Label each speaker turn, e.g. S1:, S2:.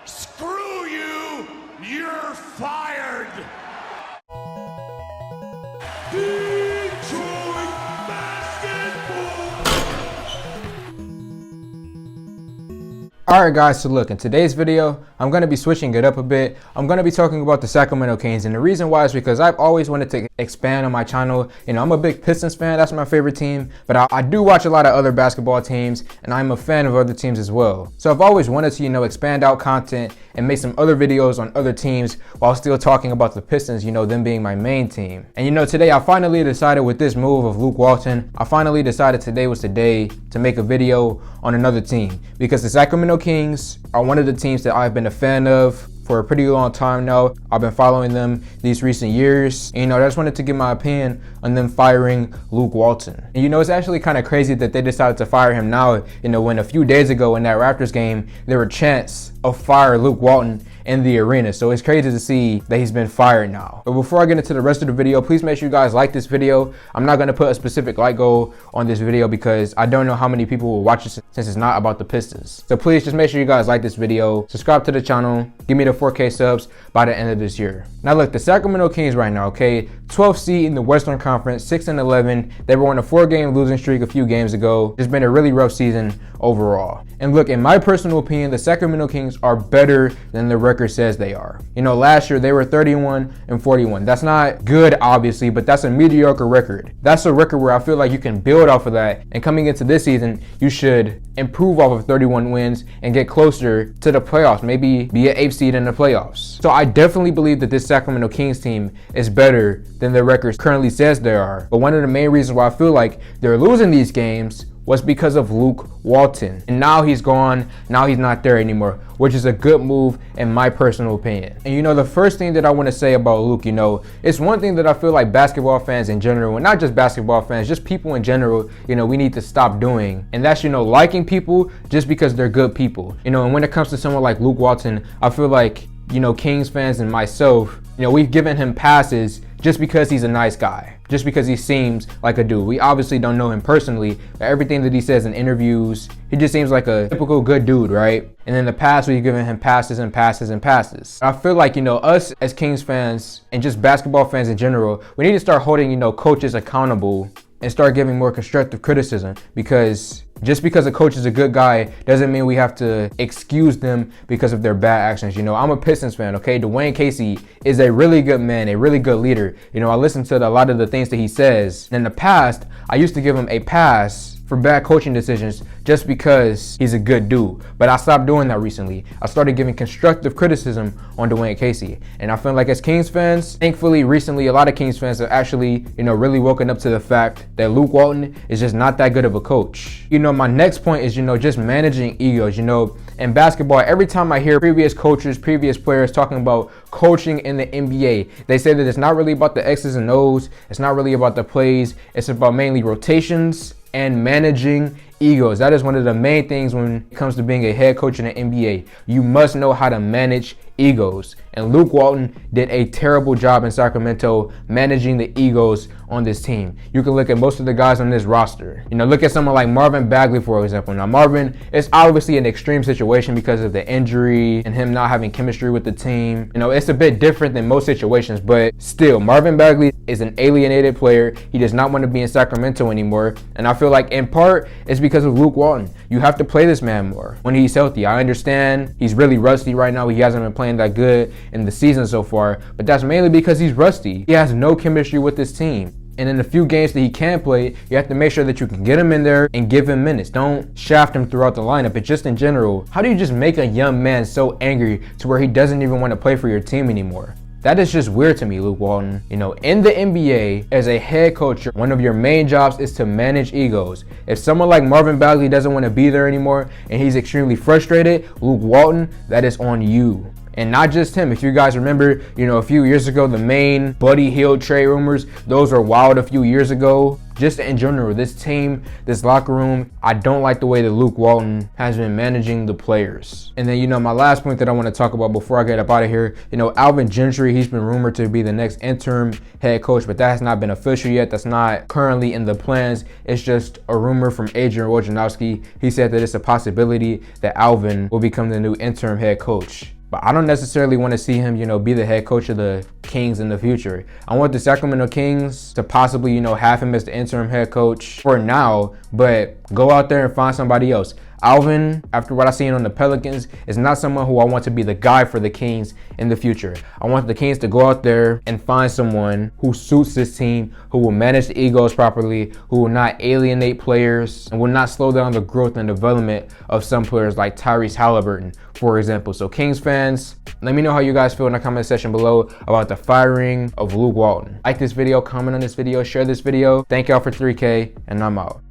S1: Screw you! You're fired! Detroit basketball!
S2: Alright guys, so look, in today's video, I'm going to be switching it up a bit. I'm going to be talking about the Sacramento Kings, and the reason why is because I've always wanted to expand on my channel. You know, I'm a big Pistons fan, that's my favorite team, but I do watch a lot of other basketball teams, and I'm a fan of other teams as well. So I've always wanted to, you know, expand out content and make some other videos on other teams while still talking about the Pistons, you know, them being my main team. And you know, today I finally decided with this move of Luke Walton, I finally decided today was the day to make a video on another team, because the Sacramento Kings are one of the teams that I've been a fan of for a pretty long time now. I've been following them these recent years. And, you know, I just wanted to give my opinion on them firing Luke Walton. And you know, it's actually kind of crazy that they decided to fire him now, you know, when a few days ago in that Raptors game, there were chants of fire Luke Walton in the arena. So it's crazy to see that he's been fired now. But before I get into the rest of the video, please make sure you guys like this video. I'm not going to put a specific like goal on this video because I don't know how many people will watch it since it's not about the Pistons. So please just make sure you guys like this video, subscribe to the channel, give me the 4K subs by the end of this year. Now look, the Sacramento Kings right now, okay, 12th seed in the Western Conference, 6-11. They were on a 4-game losing streak a few games ago. It's been a really rough season overall. And look, in my personal opinion, the Sacramento Kings are better than the record says they are. You know, last year they were 31-41. That's not good, obviously, but that's a mediocre record. That's a record where I feel like you can build off of that. And coming into this season, you should improve off of 31 wins and get closer to the playoffs, maybe be an 8th seed in the playoffs. So I definitely believe that this Sacramento Kings team is better than the record currently says they are. But one of the main reasons why I feel like they're losing these games was because of Luke Walton. And now he's gone, now he's not there anymore, which is a good move in my personal opinion. And you know, the first thing that I want to say about Luke, you know, it's one thing that I feel like basketball fans in general, and not just basketball fans, just people in general, you know, we need to stop doing. And that's, you know, liking people just because they're good people. You know, and when it comes to someone like Luke Walton, I feel like, you know, Kings fans and myself, you know, we've given him passes just because he's a nice guy, just because he seems like a dude. We obviously don't know him personally, but everything that he says in interviews, he just seems like a typical good dude, right? And in the past, we've given him passes and passes and passes. I feel like, you know, us as Kings fans and just basketball fans in general, we need to start holding, you know, coaches accountable and start giving more constructive criticism, because just because a coach is a good guy doesn't mean we have to excuse them because of their bad actions. You know, I'm a Pistons fan, okay? Dwayne Casey is a really good man, a really good leader. You know, I listen to a lot of the things that he says. In the past, I used to give him a pass for bad coaching decisions just because he's a good dude. But I stopped doing that recently. I started giving constructive criticism on Dwayne Casey. And I feel like as Kings fans, thankfully recently, a lot of Kings fans have actually, you know, really woken up to the fact that Luke Walton is just not that good of a coach. You know, my next point is, you know, just managing egos. You know, in basketball, every time I hear previous coaches, previous players talking about coaching in the NBA, they say that it's not really about the X's and O's. It's not really about the plays. It's about mainly rotations and managing egos. That is one of the main things when it comes to being a head coach in the NBA. You must know how to manage egos. And Luke Walton did a terrible job in Sacramento managing the egos on this team. You can look at most of the guys on this roster. You know, look at someone like Marvin Bagley, for example. Now, Marvin is obviously an extreme situation because of the injury and him not having chemistry with the team. You know, it's a bit different than most situations, but still, Marvin Bagley is an alienated player. He does not want to be in Sacramento anymore. And I feel like in part, it's because of Luke Walton. You have to play this man more when he's healthy. I understand he's really rusty right now. He hasn't been playing that good in the season so far, but that's mainly because he's rusty. He has no chemistry with this team. And in the few games that he can play, you have to make sure that you can get him in there and give him minutes. Don't shaft him throughout the lineup. But just in general, how do you just make a young man so angry to where he doesn't even want to play for your team anymore? That is just weird to me, Luke Walton. You know, in the NBA, as a head coach, one of your main jobs is to manage egos. If someone like Marvin Bagley doesn't want to be there anymore and he's extremely frustrated, Luke Walton, that is on you. And not just him. If you guys remember, a few years ago, the main Buddy Hield trade rumors, those were wild a few years ago. Just in general, this team, this locker room, I don't like the way that Luke Walton has been managing the players. And then, my last point that I want to talk about before I get up out of here, Alvin Gentry, he's been rumored to be the next interim head coach, but that has not been official yet. That's not currently in the plans. It's just a rumor from Adrian Wojnarowski. He said that it's a possibility that Alvin will become the new interim head coach. But I don't necessarily want to see him, be the head coach of the Kings in the future. I want the Sacramento Kings to possibly, have him as the interim head coach for now, but go out there and find somebody else. Alvin, after what I've seen on the Pelicans, is not someone who I want to be the guy for the Kings in the future. I want the Kings to go out there and find someone who suits this team, who will manage the egos properly, who will not alienate players, and will not slow down the growth and development of some players like Tyrese Halliburton, for example. So Kings fans, let me know how you guys feel in the comment section below about the firing of Luke Walton. Like this video, comment on this video, share this video. Thank y'all for 3K, and I'm out.